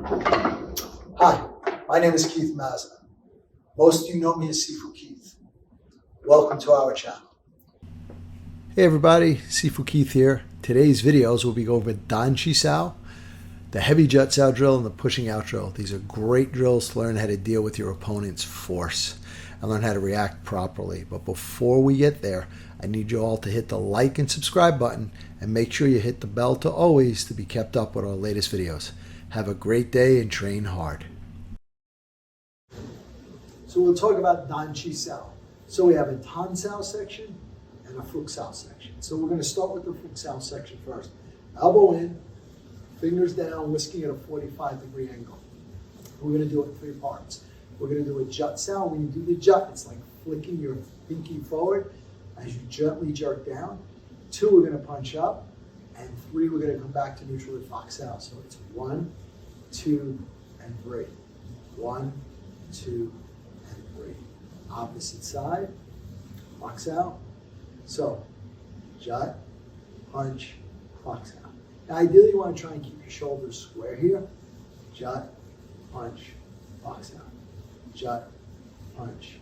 Hi, my name is Keith Mazza. Most of you know me as Sifu Keith. Welcome to our channel. Hey everybody, Sifu Keith here. Today's videos will be going over Daan Jut Sao, the heavy Jut Sao drill, and the pushing out drill. These are great drills to learn how to deal with your opponent's force and learn how to react properly. But before we get there, I need you all to hit the like and subscribe button and make sure you hit the bell to always to be kept up with our latest videos. Have a great day and train hard. So we'll talk about Daan Jut Sao. So we have a Tan Sao section and a Fuk Sao section. So we're going to start with the Fuk Sao section first. Elbow in, fingers down, whisking at a 45-degree angle. We're going to do it in 3 parts. We're going to do a Jut Sao. When you do the Jut, it's like flicking your pinky forward as you gently jerk down. 2, we're going to punch up. And 3, we're going to come back to neutral with Fuk Sao. So it's 1, 2, and 3. 1, 2, and 3. Opposite side, Fuk Sao. So, Jut, punch, Fuk Sao. Now, ideally, you want to try and keep your shoulders square here. Jut, punch, Fuk Sao. Jut, punch,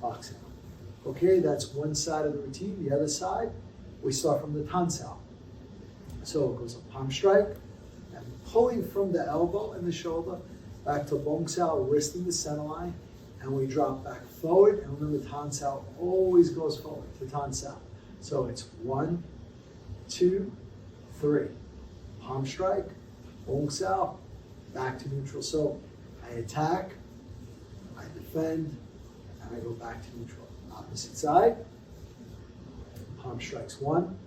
Fuk Sao. Okay, that's one side of the routine. The other side, we start from the Tan Sao. So it goes a palm strike, and pulling from the elbow and the shoulder back to Bong Sao, wrist in the center line, and we drop back forward. And remember, Tan Sao always goes forward to Tan Sao. So it's 1, 2, 3. Palm strike, Bong Sao, back to neutral. So I attack, I defend, and I go back to neutral. Opposite side, palm strikes 1,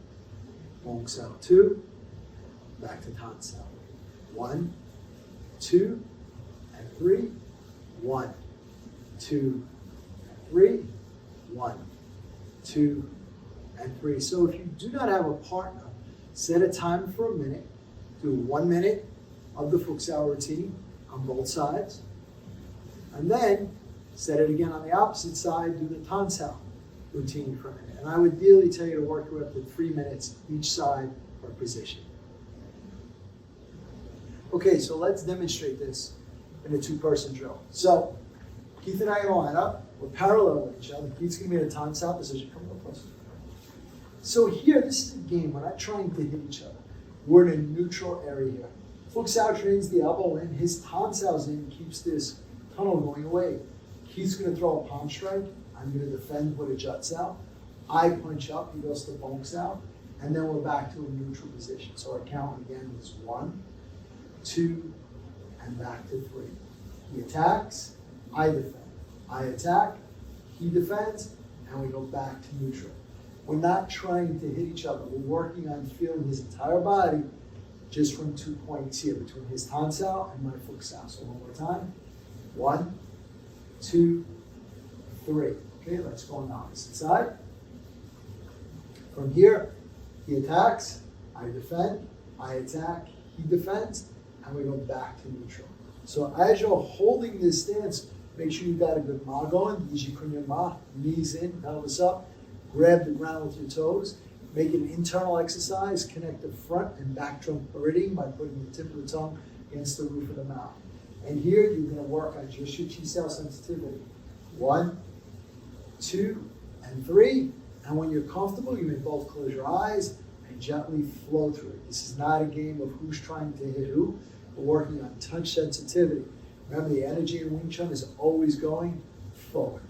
Bong Sao 2, back to Tan Sao. 1, 2, and 3. 1, 2, and 3. 1, 2, and 3. So if you do not have a partner, set a timer for a minute. Do 1 minute of the Fuk Sao routine on both sides. And then set it again on the opposite side. Do the Tan Sao routine for a minute. And I would ideally tell you to work your way up to 3 minutes each side per position. Okay, so let's demonstrate this in a 2-person drill. So Keith and I are going to line up. We're parallel with each other. Keith's going to be in a Tan Sao position. Come on, closer. So here, this is a game. We're not trying to hit each other. We're in a neutral area here. Fuk Sao trains the elbow in. His Tan Sao's in, keeps this tunnel going away. Keith's going to throw a palm strike. I'm going to defend with a Jut Sao. I punch up, he goes to Bong Sao, and then we're back to a neutral position. So our count again is 1, 2, and back to 3. He attacks, I defend. I attack, he defends, and we go back to neutral. We're not trying to hit each other. We're working on feeling his entire body just from 2 points here between his Tan Sao and my Fuk Sao. So one more time. 1, 2, 3. Okay, let's go on the opposite side. From here, he attacks, I defend, I attack, he defends, and we go back to neutral. So as you're holding this stance, make sure you've got a good ma going, Yiji Kunya Ma, knees in, pelvis up, grab the ground with your toes, make an internal exercise, connect the front and back trunk meridian by putting the tip of the tongue against the roof of the mouth. And here you're going to work on just your Chi Sao sensitivity. 1, 2, and 3. And when you're comfortable, you may both close your eyes and gently flow through it. This is not a game of who's trying to hit who. We're working on touch sensitivity. Remember, the energy in Wing Chun is always going forward.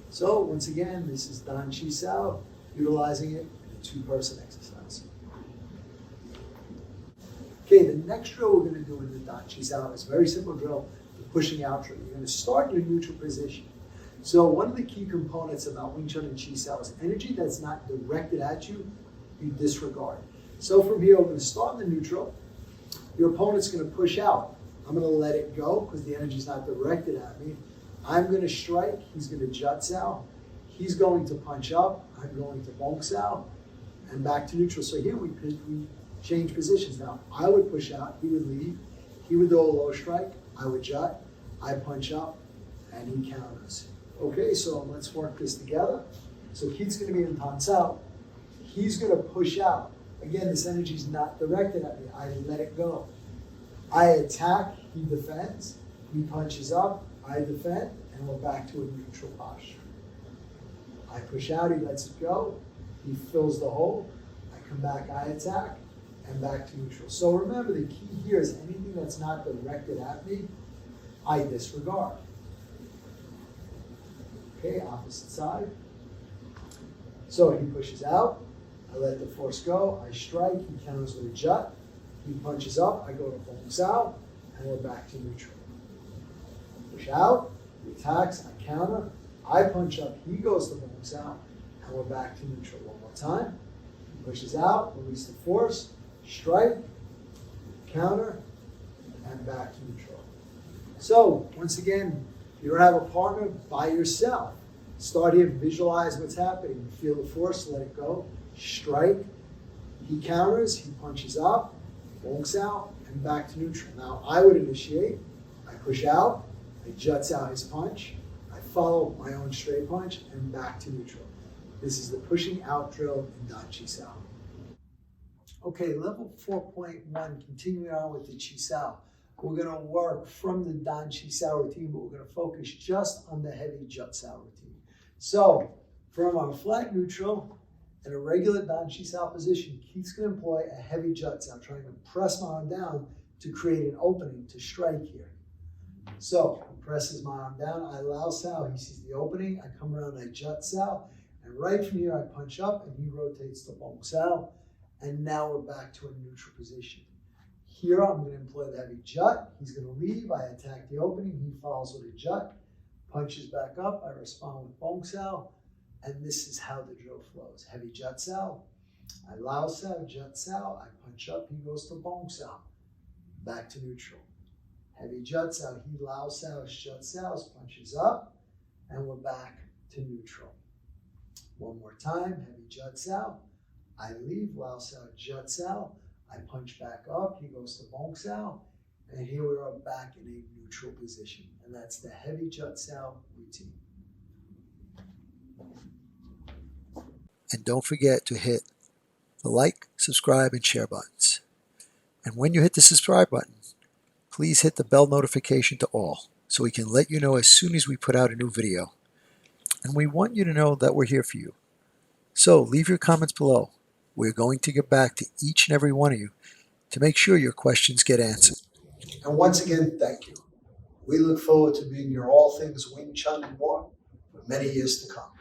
So once again, this is Daan Jut Sao, utilizing it in a 2-person exercise. Okay, the next drill we're going to do in the Daan Jut Sao is a very simple drill, the pushing out drill. You're going to start in your neutral position. So one of the key components about Wing Chun and Jut Sao is energy that's not directed at you, you disregard. So from here, we're going to start in the neutral. Your opponent's going to push out. I'm going to let it go because the energy's not directed at me. I'm going to strike. He's going to Jut Sao. He's going to punch up. I'm going to Bong Sao. And back to neutral. So here we change positions. Now, I would push out. He would leave. He would do a low strike. I would Jut. I punch up. And he counters. Okay, so let's work this together. So Keith's going to be in Tan Sao. He's going to push out. Again, this energy is not directed at me. I let it go. I attack, he defends, he punches up, I defend, and we're back to a neutral posture. I push out, he lets it go, he fills the hole, I come back, I attack, and back to neutral. So remember, the key here is anything that's not directed at me, I disregard. Okay, opposite side. So he pushes out, I let the force go, I strike, he counters with a jut, he punches up, I go to Wing Chun, and we're back to neutral. Push out, he attacks, I counter, I punch up, he goes to Wing Chun, and we're back to neutral. One more time. He pushes out, release the force, strike, counter, and back to neutral. So, once again, if you don't have a partner, by yourself. Start here, visualize what's happening. Feel the force, let it go, strike, he counters, he punches up, wonks out, and back to neutral. Now, I would initiate, I push out, I juts out his punch, I follow my own straight punch, and back to neutral. This is the pushing out drill in Daan Chi Sao. Okay, level 4.1, continuing on with the Chi Sao. We're going to work from the Daan Chi Sao routine, but we're going to focus just on the heavy Jut Sao routine. So, from our flat neutral, in a regular Daan Chi Sao position, Keith's going to employ a heavy Jut Sao, trying to press my arm down to create an opening to strike here. So, he presses my arm down, I Lao Sao, he sees the opening, I come around, I Jut Sao, and right from here I punch up and he rotates to Wing Chun, and now we're back to a neutral position. Here I'm going to employ the heavy jut, he's going to leave, I attack the opening, he follows with a jut, punches back up, I respond with Wing Chun, and this is how the drill flows. Heavy Jut Sao, I Lao Sao, Jut Sao, I punch up, he goes to Wing Chun, back to neutral. Heavy Jut Sao, he Lao Sao, Jut Sao, punches up, and we're back to neutral. One more time, heavy Jut Sao, I leave, Lao Sao, Jut Sao, I punch back up, he goes to Wing Chun, and here we are back in a neutral position. And that's the heavy Jut Sao routine. And don't forget to hit the like, subscribe, and share buttons. And when you hit the subscribe button, please hit the bell notification to all so we can let you know as soon as we put out a new video. And we want you to know that we're here for you. So leave your comments below. We're going to get back to each and every one of you to make sure your questions get answered. And once again, thank you. We look forward to being your all things Wing Chun and more for many years to come.